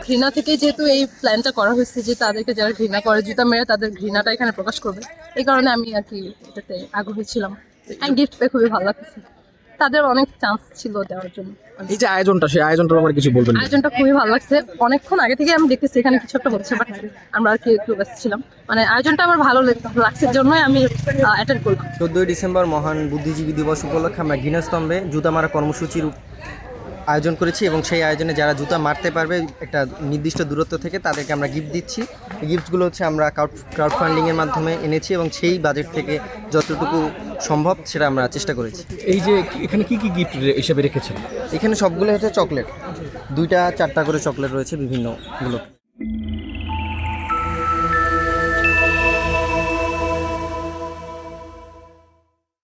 ঘৃণা থেকে যেহেতু এই প্ল্যানটা করা হয়েছে যে তাদেরকে যারা ঘৃণা করে জুতা মেরে তাদের ঘৃণাটা এখানে প্রকাশ করবে, এই কারণে আমি আর কি এটাতে আগ্রহী ছিলাম। গিফট পেয়ে খুবই ভালো লাগছে, তাদের অনেক চান্স ছিল দেওয়ার জন্য। এই যে আয়োজনটা, সেই আয়োজনটার ব্যাপারে কিছু বলবেন? আয়োজনটা খুবই ভালো লাগছে, অনেকক্ষণ আগে থেকে আমি দেখতেছি এখানে কিছু একটা হচ্ছে, বাট আমরা আর কি একটু ব্যস্ত ছিলাম। মানে আয়োজনটা আমার ভালো লাগছে জন্যই আমি অ্যাটেন্ড করলাম। 14ই ডিসেম্বর মহান বুদ্ধিজীবী দিবস উপলক্ষে আমরা ঘৃণাস্তম্ভে জুতা মারা কর্মসূচির আয়োজন করেছি এবং সেই আয়োজনে যারা জুতা মারতে পারবে একটা নির্দিষ্ট দূরত্ব থেকে তাদেরকে আমরা গিফট দিচ্ছি। এই গিফটগুলো হচ্ছে আমরা ক্রাউড ফান্ডিংয়ের মাধ্যমে এনেছি এবং সেই বাজেট থেকে যতটুকু সম্ভব সেটা আমরা চেষ্টা করেছি। এই যে এখানে কি কি গিফট হিসেবে রেখেছেন? এখানে সবগুলো হচ্ছে চকলেট, 2টা 4টা করে চকলেট রয়েছে বিভিন্নগুলো।